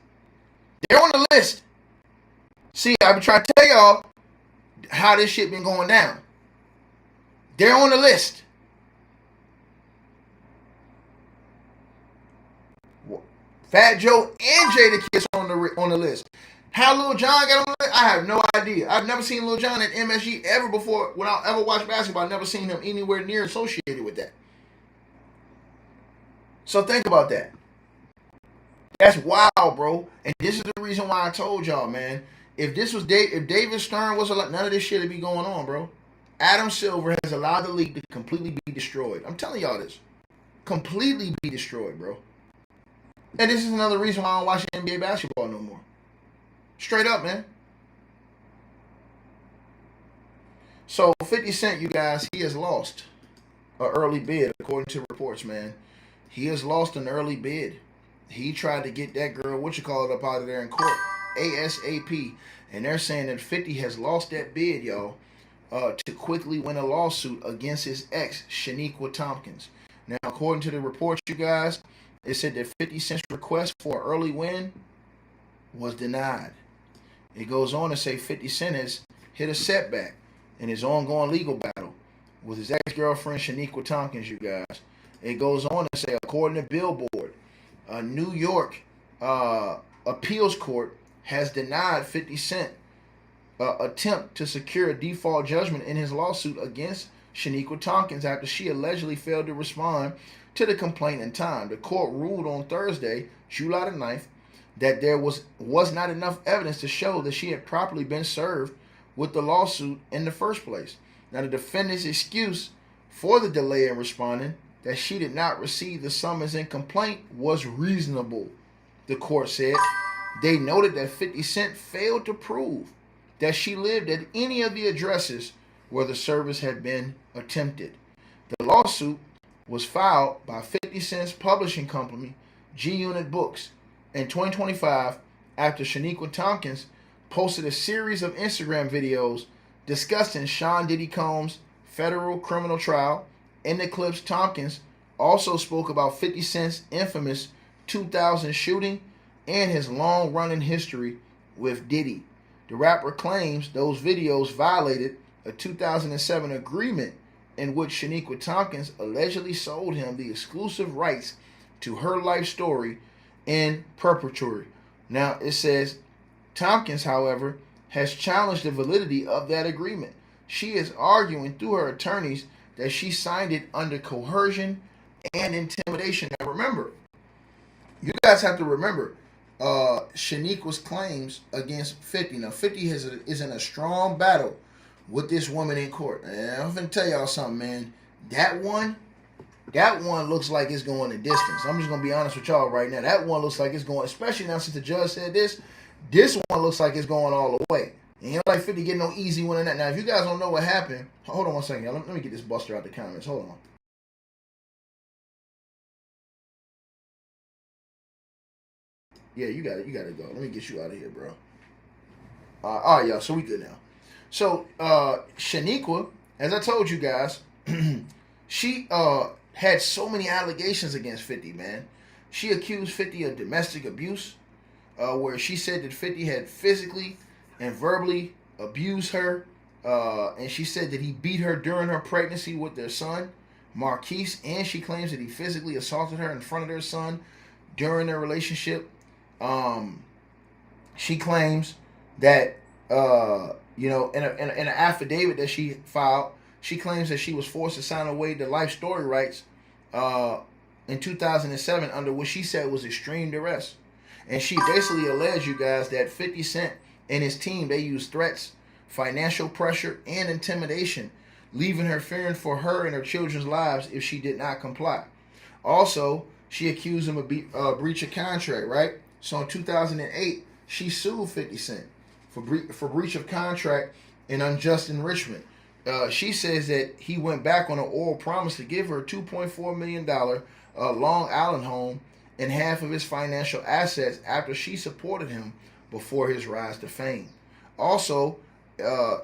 They're on the list. See, I've been trying to tell y'all how this shit been going down. They're on the list. Fat Joe and Jadakiss on the list. How Lil Jon got on the list, I have no idea. I've never seen Lil Jon at MSG ever before. When I ever watched basketball, I've never seen him anywhere near associated with that. So think about that. That's wild, bro. And this is the reason why I told y'all, man. If David Stern was alive, none of this shit would be going on, bro. Adam Silver has allowed the league to completely be destroyed. I'm telling y'all this. Completely be destroyed, bro. And this is another reason why I don't watch NBA basketball no more. Straight up, man. So 50 Cent, you guys, he has lost an early bid, according to reports, man. He has lost an early bid. He tried to get that girl, up out of there in court, ASAP. And they're saying that 50 has lost that bid, y'all, to quickly win a lawsuit against his ex, Shaniqua Tompkins. Now, according to the reports, you guys, it said that 50 Cent's request for an early win was denied. It goes on to say 50 Cent has hit a setback in his ongoing legal battle with his ex-girlfriend Shaniqua Tompkins, you guys. It goes on to say, according to Billboard, a New York appeals court has denied 50 Cent attempt to secure a default judgment in his lawsuit against Shaniqua Tompkins after she allegedly failed to respond to the complaint in time. The court ruled on Thursday, July the 9th, that there was not enough evidence to show that she had properly been served with the lawsuit in the first place. Now, the defendant's excuse for the delay in responding, that she did not receive the summons and complaint, was reasonable, the court said. They noted that 50 Cent failed to prove that she lived at any of the addresses where the service had been attempted. The lawsuit was filed by 50 Cent's publishing company, G Unit Books, in 2025 after Shaniqua Tompkins posted a series of Instagram videos discussing Sean Diddy Combs' federal criminal trial. In the clips, Tompkins also spoke about 50 Cent's infamous 2000 shooting and his long-running history with Diddy. The rapper claims those videos violated a 2007 agreement in which Shaniqua Tompkins allegedly sold him the exclusive rights to her life story in perpetuity. Now, it says Tompkins, however, has challenged the validity of that agreement. She is arguing through her attorneys that she signed it under coercion and intimidation. Now, remember, you guys have to remember, Shaniqua's claims against 50. Now, 50 is in a strong battle with this woman in court. And I'm going to tell y'all something, man. That one looks like it's going the distance. I'm just going to be honest with y'all right now. That one looks like it's going, especially now since the judge said this one looks like it's going all the way. And you know, like 50 getting no easy win in that. Now, if you guys don't know what happened, hold on one second. Let me get this buster out the comments. Hold on. Yeah, you got it. Go. Let me get you out of here, bro. All right, y'all. So we good now. So Shaniqua, as I told you guys, she had so many allegations against 50, man. She accused 50 of domestic abuse, where she said that 50 had physically and verbally abused her, and she said that he beat her during her pregnancy with their son, Marquise, and she claims that he physically assaulted her in front of their son during their relationship. She claims that in an affidavit that she filed, she claims that she was forced to sign away the life story rights in 2007 under what she said was extreme duress. And she basically alleged, you guys, that 50 Cent and his team, they used threats, financial pressure, and intimidation, leaving her fearing for her and her children's lives if she did not comply. Also, she accused him of breach of contract, right? So in 2008, she sued 50 Cent for breach of contract and unjust enrichment. She says that he went back on an oral promise to give her a $2.4 million Long Island home and half of his financial assets after she supported him before his rise to fame. Also,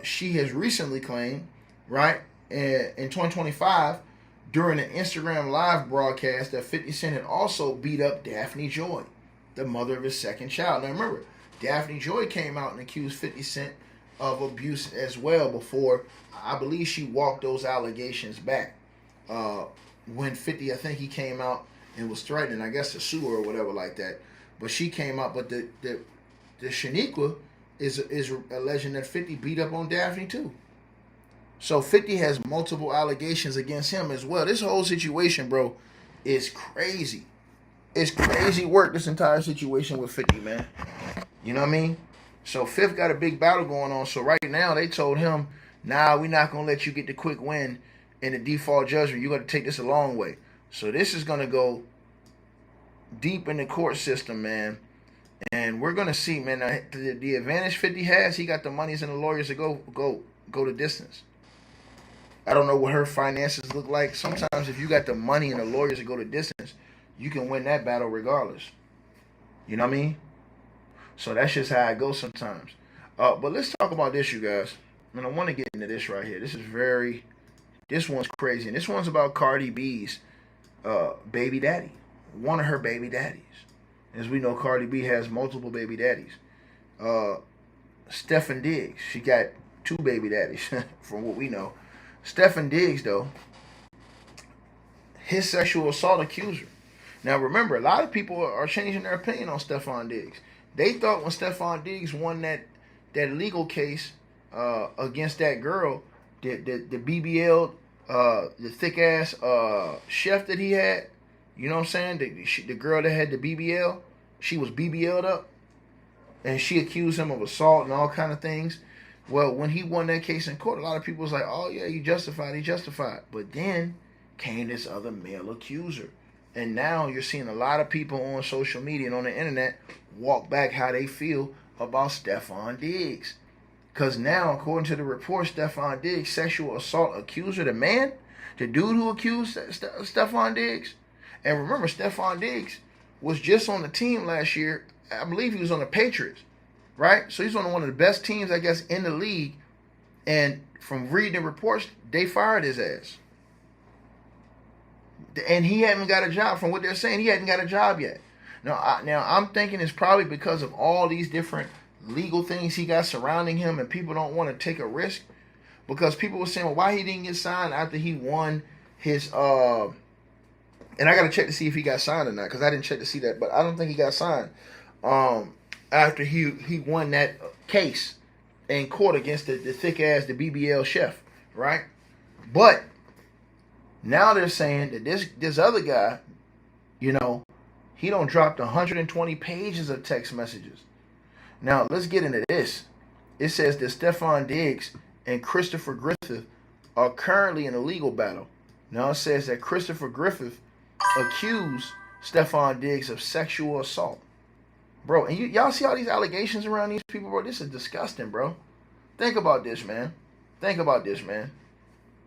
she has recently claimed, right, in 2025, during an Instagram live broadcast, that 50 Cent had also beat up Daphne Joy, the mother of his second child. Now remember, Daphne Joy came out and accused 50 Cent of abuse as well before, I believe, she walked those allegations back. When 50, I think he came out and was threatening, I guess, to sue her or whatever like that. But she came out, but the Shaniqua is alleging that 50 beat up on Daphne too. So 50 has multiple allegations against him as well. This whole situation, bro, is crazy. It's crazy work, this entire situation with 50, man. You know what I mean? So Fifth got a big battle going on. So right now they told him, nah, we're not going to let you get the quick win in the default judgment. You're going to take this a long way. So this is going to go deep in the court system, man. And we're going to see, man, the advantage 50 has, he got the monies and the lawyers to go the distance. I don't know what her finances look like. Sometimes if you got the money and the lawyers to go the distance, you can win that battle regardless. You know what I mean? So that's just how it goes sometimes. But let's talk about this, you guys. And I want to get into this right here. This one's crazy. And this one's about Cardi B's baby daddy. One of her baby daddies. As we know, Cardi B has multiple baby daddies. Stephen Diggs, she got 2 baby daddies from what we know. Stephen Diggs, though, his sexual assault accuser. Now, remember, a lot of people are changing their opinion on Stefan Diggs. They thought when Stefan Diggs won that legal case against that girl, the BBL, the thick-ass chef that he had, you know what I'm saying? The girl that had the BBL, she was BBL'd up, and she accused him of assault and all kind of things. Well, when he won that case in court, a lot of people was like, oh, yeah, he justified. But then came this other male accuser. And now you're seeing a lot of people on social media and on the internet walk back how they feel about Stefan Diggs. Because now, according to the report, Stephon Diggs sexual assault accuser, the man, the dude who accused Stephon Diggs. And remember, Stephon Diggs was just on the team last year. I believe he was on the Patriots, right? So he's on one of the best teams, I guess, in the league. And from reading the reports, they fired his ass. And he hadn't got a job. From what they're saying, he hadn't got a job yet. Now I'm thinking it's probably because of all these different legal things he got surrounding him, and people don't want to take a risk. Because people were saying, well, why he didn't get signed after he won his and I got to check to see if he got signed or not, because I didn't check to see that, but I don't think he got signed after he won that case in court against the thick ass, the BBL chef, right? But now they're saying that this other guy, you know, he don't dropped 120 pages of text messages. Now let's get into this. It says that Stephon Diggs and Christopher Griffith are currently in a legal battle. Now it says that Christopher Griffith accused Stephon Diggs of sexual assault. Bro, and y'all see all these allegations around these people, bro? This is disgusting, bro. Think about this, man. Think about this, man.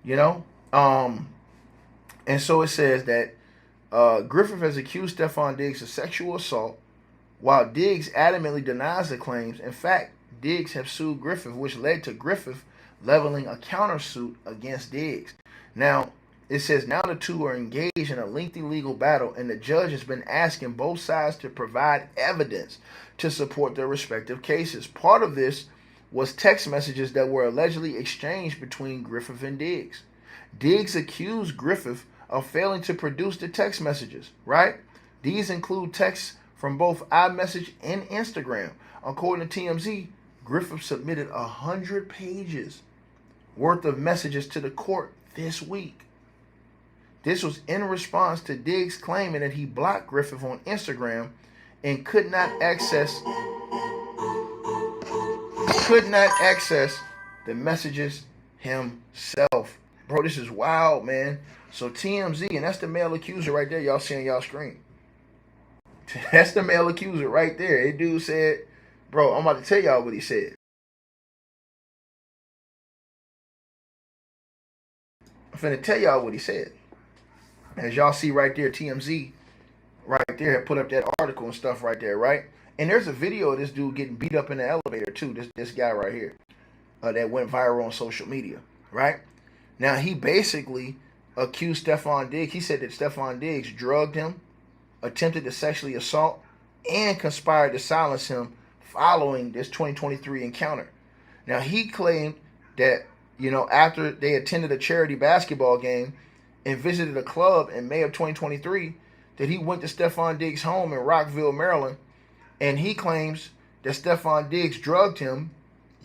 You know? And so it says that Griffith has accused Stephon Diggs of sexual assault, while Diggs adamantly denies the claims. In fact, Diggs have sued Griffith, which led to Griffith leveling a countersuit against Diggs. Now, it says now the two are engaged in a lengthy legal battle, and the judge has been asking both sides to provide evidence to support their respective cases. Part of this was text messages that were allegedly exchanged between Griffith and Diggs. Diggs accused Griffith of failing to produce the text messages, right? These include texts from both iMessage and Instagram. According to TMZ, Griffith submitted 100 pages worth of messages to the court this week. This was in response to Diggs claiming that he blocked Griffith on Instagram and could not access the messages himself. Bro, this is wild, man. So TMZ, and that's the male accuser right there, y'all see on y'all screen. That's the male accuser right there. That dude said, bro, I'm about to tell y'all what he said. I'm finna tell y'all what he said. As y'all see right there, TMZ right there had put up that article and stuff right there, right? And there's a video of this dude getting beat up in the elevator too. This guy right here that went viral on social media, right? Now he basically accused Stephon Diggs. He said that Stephon Diggs drugged him, attempted to sexually assault, and conspired to silence him following this 2023 encounter. Now he claimed that, you know, after they attended a charity basketball game and visited a club in May of 2023, that he went to Stephon Diggs' home in Rockville, Maryland, and he claims that Stephon Diggs drugged him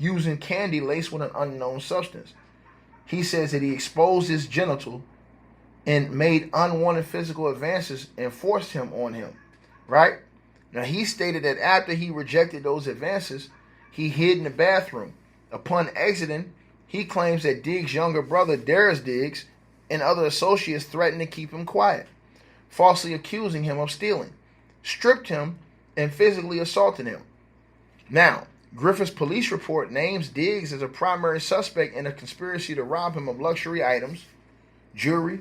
using candy laced with an unknown substance. He says that he exposed his genital and made unwanted physical advances and forced him on him, right? Now, he stated that after he rejected those advances, he hid in the bathroom. Upon exiting, he claims that Diggs' younger brother, Darius Diggs, and other associates threatened to keep him quiet, falsely accusing him of stealing, stripped him, and physically assaulted him. Now, Griffith's police report names Diggs as a primary suspect in a conspiracy to rob him of luxury items, jewelry,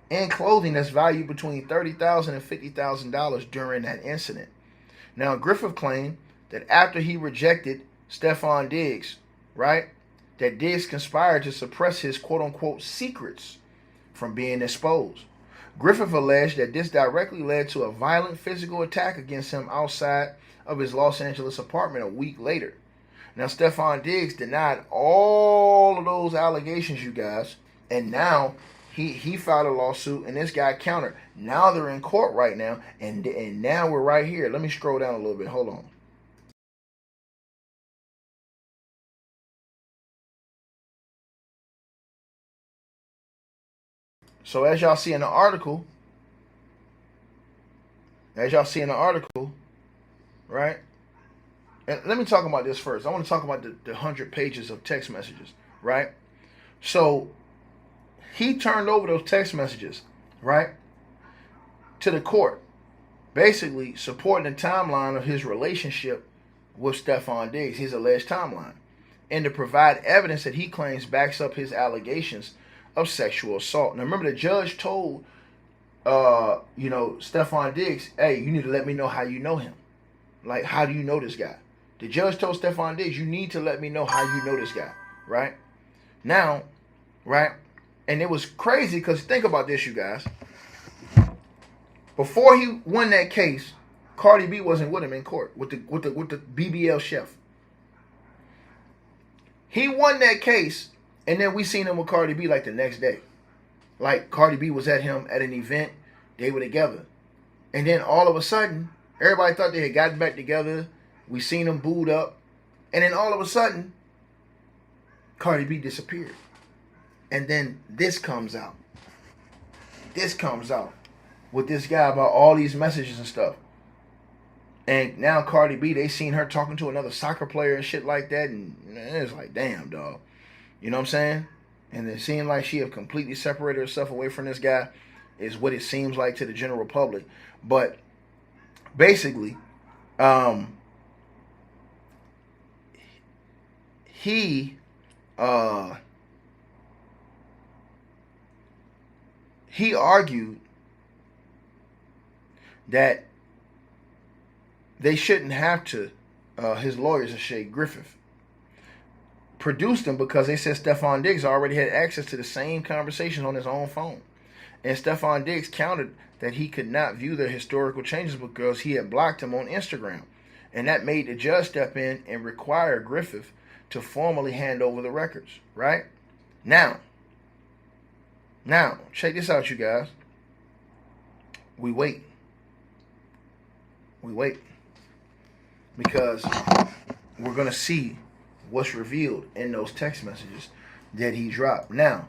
and clothing that's valued between $30,000 and $50,000 during that incident. Now, Griffith claimed that after he rejected Stephon Diggs, right, that Diggs conspired to suppress his quote-unquote secrets from being exposed. Griffith alleged that this directly led to a violent physical attack against him outside of his Los Angeles apartment a week later. Now, Stephon Diggs denied all of those allegations, you guys, and now he filed a lawsuit, and this guy countered. Now they're in court right now, and now we're right here. Let me scroll down a little bit. Hold on. So as y'all see in the article, right? And let me talk about this first. I want to talk about the 100 pages of text messages, right? So he turned over those text messages, right, to the court, basically supporting the timeline of his relationship with Stephon Diggs, his alleged timeline. and to provide evidence that he claims backs up his allegations of sexual assault. Now remember, the judge told Stephon Diggs, hey, you need to let me know how you know him. Like, how do you know this guy? The judge told Stephon Diggs, you need to let me know how you know this guy, right? Now, right? And it was crazy because think about this, you guys. Before he won that case, Cardi B wasn't with him in court with the BBL chef. He won that case, and then we seen him with Cardi B like the next day. Like, Cardi B was at him at an event, they were together. And then all of a sudden, everybody thought they had gotten back together. We seen them booed up. And then all of a sudden, Cardi B disappeared. And then this comes out. This comes out with this guy about all these messages and stuff. And now Cardi B, they seen her talking to another soccer player and shit like that. And it's like, damn, dog. You know what I'm saying? And it seemed like she had completely separated herself away from this guy, is what it seems like to the general public. But basically, he argued that they shouldn't have to, his lawyers, Shay Griffith, produced them because they said Stephon Diggs already had access to the same conversations on his own phone. And Stephon Diggs countered that he could not view the historical changes because he had blocked him on Instagram. And that made the judge step in and require Griffith to formally hand over the records, right? Now, check this out, you guys. We wait. Because we're going to see what's revealed in those text messages that he dropped. Now,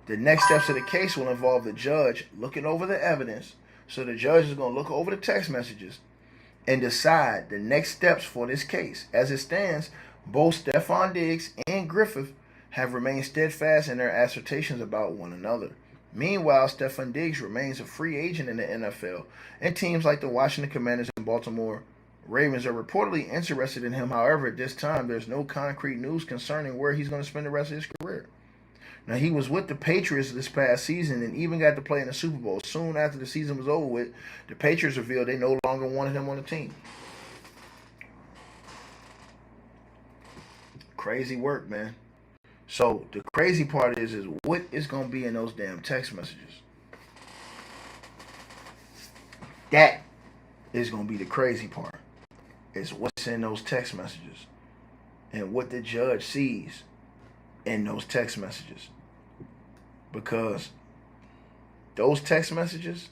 the next steps of the case will involve the judge looking over the evidence. So the judge is going to look over the text messages and decide the next steps for this case. As it stands, both Stephon Diggs and Griffith have remained steadfast in their assertions about one another. Meanwhile, Stephon Diggs remains a free agent in the NFL, and teams like the Washington Commanders and Baltimore Ravens are reportedly interested in him. However, at this time, there's no concrete news concerning where he's going to spend the rest of his career. Now, he was with the Patriots this past season and even got to play in the Super Bowl. Soon after the season was over with, the Patriots revealed they no longer wanted him on the team. Crazy work, man. So, the crazy part is what is going to be in those damn text messages. That is going to be the crazy part. Is what's in those text messages and what the judge sees in those text messages. Because those text messages,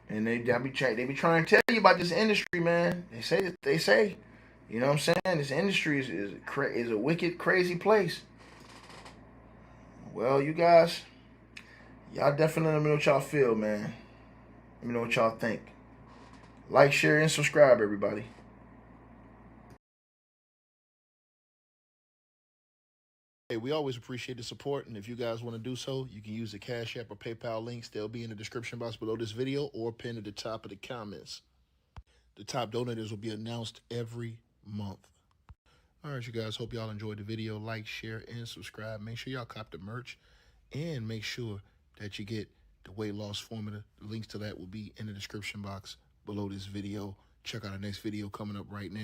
and they be trying to tell you about this industry, man. They say, you know what I'm saying? This industry is a wicked, crazy place. Well, you guys, y'all definitely let me know what y'all feel, man. Let me know what y'all think. Like, share, and subscribe, everybody. Hey, we always appreciate the support, and if you guys want to do so, you can use the Cash App or PayPal links. They'll be in the description box below this video or pinned at the top of the comments. The top donators will be announced every month. All right, you guys, hope y'all enjoyed the video. Like, share, and subscribe. Make sure y'all cop the merch, and make sure that you get the weight loss formula. The links to that will be in the description box below this video. Check out our next video coming up right now.